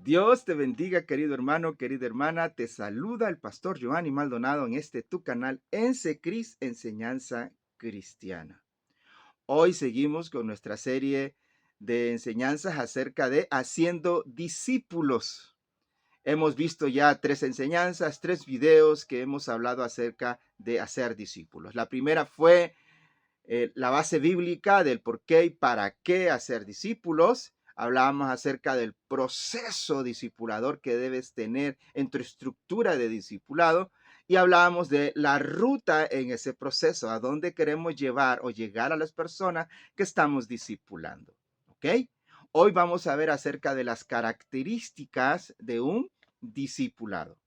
Dios te bendiga, querido hermano, querida hermana. Te saluda el pastor Giovanni Maldonado en este tu canal Ensecris Enseñanza Cristiana. Hoy seguimos con nuestra serie de enseñanzas acerca de haciendo discípulos. Hemos visto ya tres enseñanzas, tres videos que hemos hablado acerca de hacer discípulos. La primera fue la base bíblica del por qué y para qué hacer discípulos. Hablábamos acerca del proceso discipulador que debes tener en tu estructura de discipulado y hablábamos de la ruta en ese proceso, a dónde queremos llevar o llegar a las personas que estamos discipulando. ¿Ok? Hoy vamos a ver acerca de las características de un discipulado.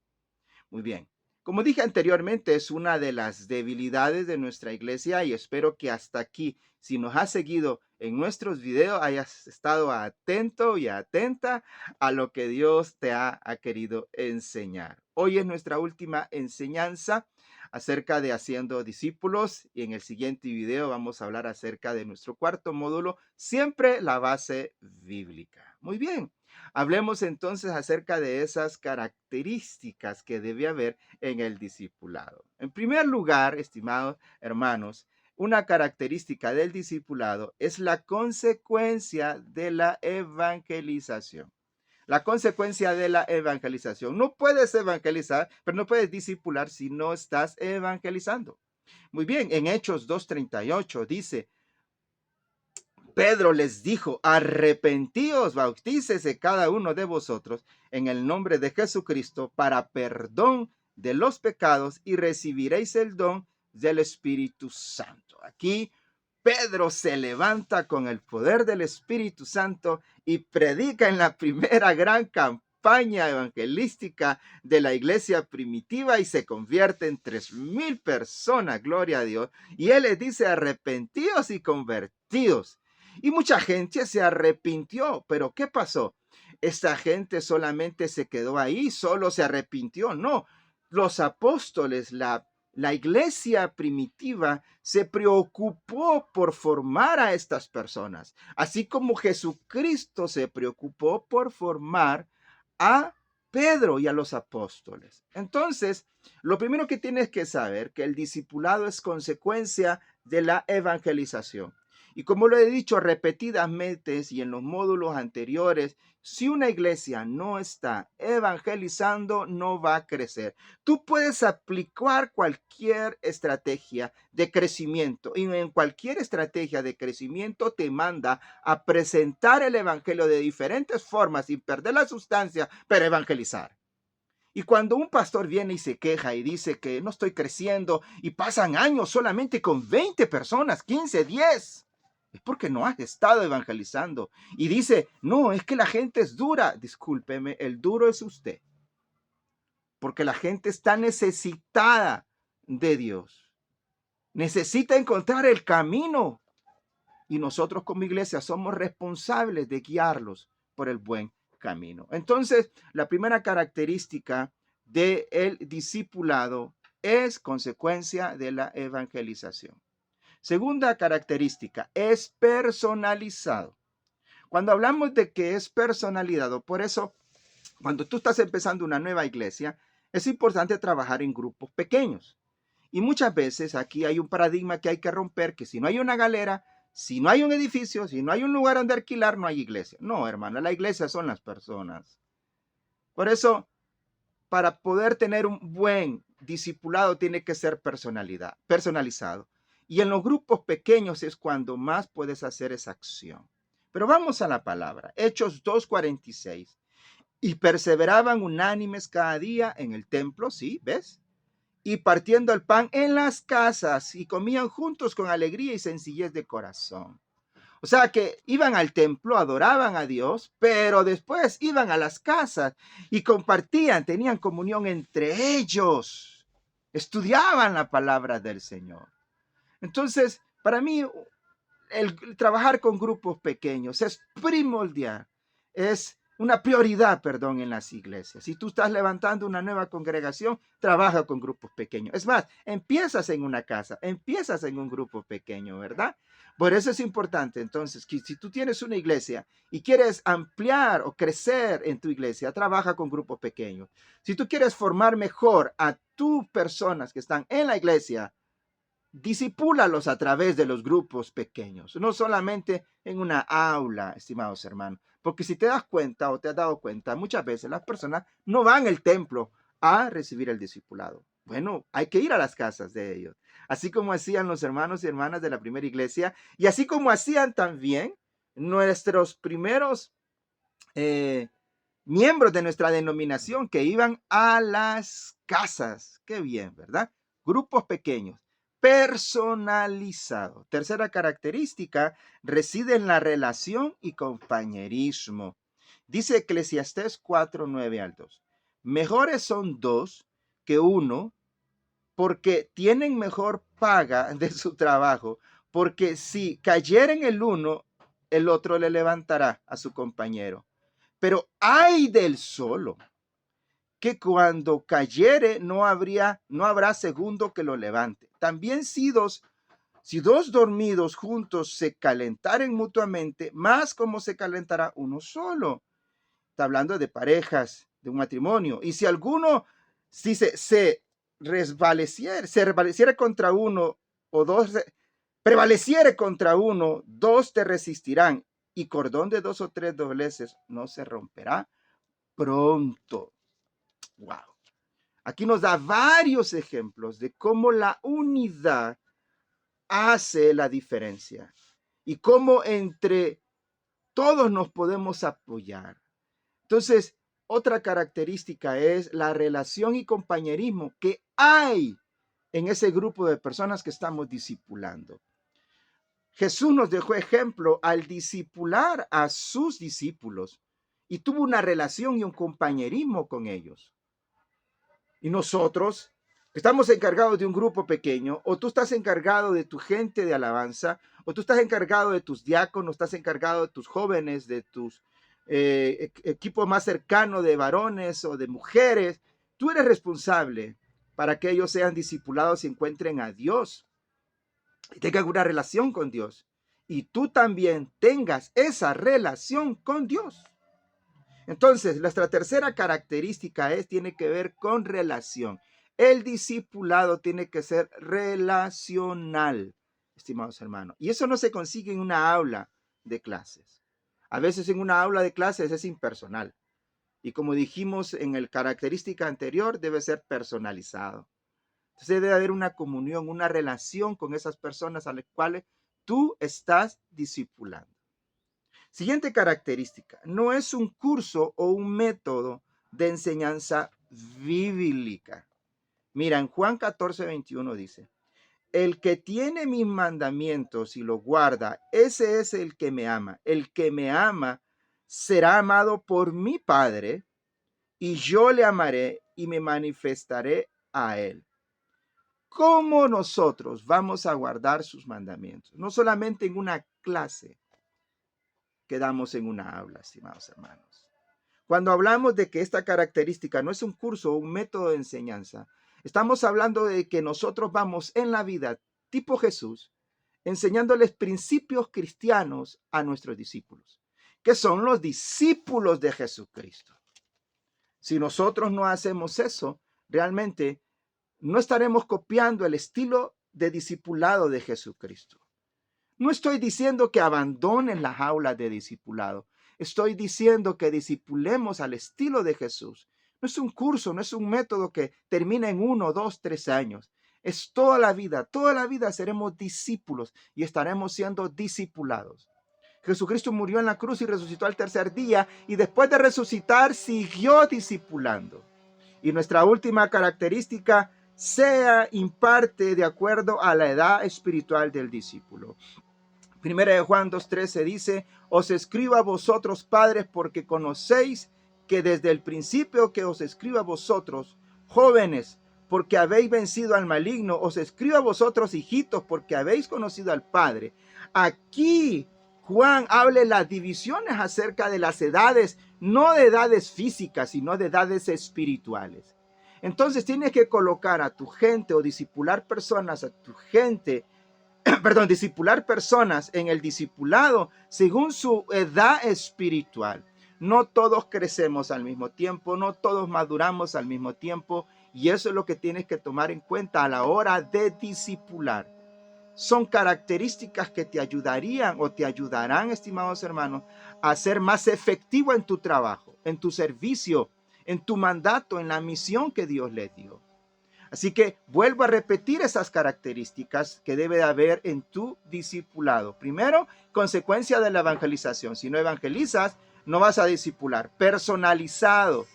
Muy bien. Como dije anteriormente, es una de las debilidades de nuestra iglesia y espero que hasta aquí, si nos has seguido en nuestros videos, hayas estado atento y atenta a lo que Dios te ha querido enseñar. Hoy es nuestra última enseñanza acerca de haciendo discípulos y en el siguiente video vamos a hablar acerca de nuestro cuarto módulo, siempre la base bíblica. Muy bien. Hablemos entonces acerca de esas características que debe haber en el discipulado. En primer lugar, estimados hermanos, una característica del discipulado es la consecuencia de la evangelización. La consecuencia de la evangelización. No puedes evangelizar, pero no puedes discipular si no estás evangelizando. Muy bien, en Hechos 2:38 dice, Pedro les dijo, arrepentíos, bautícese cada uno de vosotros en el nombre de Jesucristo para perdón de los pecados y recibiréis el don del Espíritu Santo. Aquí Pedro se levanta con el poder del Espíritu Santo y predica en la primera gran campaña evangelística de la iglesia primitiva y se convierte en 3,000 personas, gloria a Dios. Y él les dice, arrepentíos y convertidos. Y mucha gente se arrepintió, pero ¿qué pasó? Esta gente solamente se quedó ahí, solo se arrepintió. No, los apóstoles, la iglesia primitiva se preocupó por formar a estas personas, así como Jesucristo se preocupó por formar a Pedro y a los apóstoles. Entonces, lo primero que tienes que saber que el discipulado es consecuencia de la evangelización. Y como lo he dicho repetidas veces y en los módulos anteriores, si una iglesia no está evangelizando, no va a crecer. Tú puedes aplicar cualquier estrategia de crecimiento y en cualquier estrategia de crecimiento te manda a presentar el evangelio de diferentes formas sin perder la sustancia, pero evangelizar. Y cuando un pastor viene y se queja y dice que no estoy creciendo y pasan años solamente con 20 personas, 15, 10, es porque no has estado evangelizando. Y dice, no, es que la gente es dura. Discúlpeme, el duro es usted. Porque la gente está necesitada de Dios. Necesita encontrar el camino. Y nosotros como iglesia somos responsables de guiarlos por el buen camino. Entonces, la primera característica del discipulado es consecuencia de la evangelización. Segunda característica, es personalizado. Cuando hablamos de que es personalizado, por eso, cuando tú estás empezando una nueva iglesia, es importante trabajar en grupos pequeños. Y muchas veces aquí hay un paradigma que hay que romper, que si no hay una galera, si no hay un edificio, si no hay un lugar donde alquilar, no hay iglesia. No, hermano, la iglesia son las personas. Por eso, para poder tener un buen discipulado, tiene que ser personalizado. Y en los grupos pequeños es cuando más puedes hacer esa acción. Pero vamos a la palabra. Hechos 2:46. Y perseveraban unánimes cada día en el templo, ¿sí? ¿Ves? Y partiendo el pan en las casas y comían juntos con alegría y sencillez de corazón. O sea que iban al templo, adoraban a Dios, pero después iban a las casas y compartían, tenían comunión entre ellos, estudiaban la palabra del Señor. Entonces, para mí, el trabajar con grupos pequeños es primordial, es una prioridad, perdón, en las iglesias. Si tú estás levantando una nueva congregación, trabaja con grupos pequeños. Es más, empiezas en una casa, empiezas en un grupo pequeño, ¿verdad? Por eso es importante, entonces, que si tú tienes una iglesia y quieres ampliar o crecer en tu iglesia, trabaja con grupos pequeños. Si tú quieres formar mejor a tus personas que están en la iglesia, disipúlalos a través de los grupos pequeños, no solamente en una aula, estimados hermanos. Porque si te das cuenta o te has dado cuenta, muchas veces las personas no van al templo a recibir el discipulado. Bueno, hay que ir a las casas de ellos. Así como hacían los hermanos y hermanas de la primera iglesia y así como hacían también nuestros primeros miembros de nuestra denominación que iban a las casas. Qué bien, ¿verdad? Grupos pequeños, personalizados. Tercera característica, reside en la relación y compañerismo. Dice Eclesiastés 4:9 al 2. Mejores son dos que uno, porque tienen mejor paga de su trabajo, porque si cayeren el uno, el otro le levantará a su compañero. Pero ay del solo, que cuando cayere no habrá segundo que lo levante. También si dos dormidos juntos se calentaren mutuamente, más como se calentará uno solo. Está hablando de parejas, de un matrimonio. Y si alguno, si se revaleciere contra uno o dos, prevaleciere contra uno, dos te resistirán, y cordón de dos o tres dobleces no se romperá pronto. Wow. Aquí nos da varios ejemplos de cómo la unidad hace la diferencia y cómo entre todos nos podemos apoyar. Entonces, otra característica es la relación y compañerismo que hay en ese grupo de personas que estamos discipulando. Jesús nos dejó ejemplo al discipular a sus discípulos y tuvo una relación y un compañerismo con ellos. Y nosotros estamos encargados de un grupo pequeño, o tú estás encargado de tu gente de alabanza, o tú estás encargado de tus diáconos, estás encargado de tus jóvenes, de tus equipos más cercanos de varones o de mujeres. Tú eres responsable para que ellos sean discipulados y encuentren a Dios y tengan una relación con Dios. Y tú también tengas esa relación con Dios. Entonces, nuestra tercera característica tiene que ver con relación. El discipulado tiene que ser relacional, estimados hermanos. Y eso no se consigue en una aula de clases. A veces en una aula de clases es impersonal. Y como dijimos en el característica anterior, debe ser personalizado. Entonces debe haber una comunión, una relación con esas personas a las cuales tú estás discipulando. Siguiente característica, no es un curso o un método de enseñanza bíblica. Mira, en Juan 14:21 dice, el que tiene mis mandamientos y los guarda, ese es el que me ama. El que me ama será amado por mi Padre, y yo le amaré y me manifestaré a él. ¿Cómo nosotros vamos a guardar sus mandamientos? No solamente en una clase, quedamos en una aula, estimados hermanos. Cuando hablamos de que esta característica no es un curso o un método de enseñanza, estamos hablando de que nosotros vamos en la vida, tipo Jesús, enseñándoles principios cristianos a nuestros discípulos, que son los discípulos de Jesucristo. Si nosotros no hacemos eso, realmente no estaremos copiando el estilo de discipulado de Jesucristo. No estoy diciendo que abandonen la jaula de discipulado. Estoy diciendo que discipulemos al estilo de Jesús. No es un curso, no es un método que termina en 1, 2, 3 años. Es toda la vida seremos discípulos y estaremos siendo discipulados. Jesucristo murió en la cruz y resucitó al tercer día y después de resucitar siguió discipulando. Y nuestra última característica sea imparte de acuerdo a la edad espiritual del discípulo. Primera de Juan 2:13 dice, os escribo a vosotros padres porque conocéis que desde el principio que os escribo a vosotros, jóvenes, porque habéis vencido al maligno, os escribo a vosotros hijitos porque habéis conocido al Padre. Aquí Juan habla de las divisiones acerca de las edades, no de edades físicas, sino de edades espirituales. Entonces tienes que colocar a tu gente o discipular personas, a tu gente, perdón, discipular personas en el discipulado según su edad espiritual. No todos crecemos al mismo tiempo, no todos maduramos al mismo tiempo, y eso es lo que tienes que tomar en cuenta a la hora de discipular. Son características que te ayudarían o te ayudarán, estimados hermanos, a ser más efectivo en tu trabajo, en tu servicio, en tu mandato, en la misión que Dios le dio. Así que vuelvo a repetir esas características que debe de haber en tu discipulado. Primero, consecuencia de la evangelización. Si no evangelizas, no vas a discipular. Personalizado.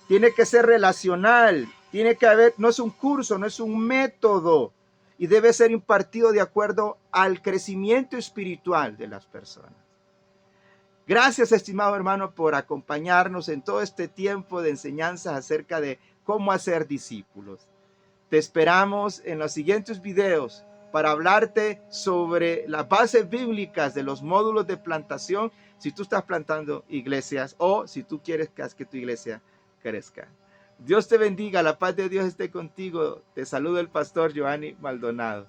Tiene que ser relacional. Tiene que haber, no es un curso, no es un método. Y debe ser impartido de acuerdo al crecimiento espiritual de las personas. Gracias, estimado hermano, por acompañarnos en todo este tiempo de enseñanzas acerca de cómo hacer discípulos. Te esperamos en los siguientes videos para hablarte sobre las bases bíblicas de los módulos de plantación si tú estás plantando iglesias o si tú quieres que tu iglesia crezca. Dios te bendiga, la paz de Dios esté contigo. Te saluda el pastor Giovanni Maldonado.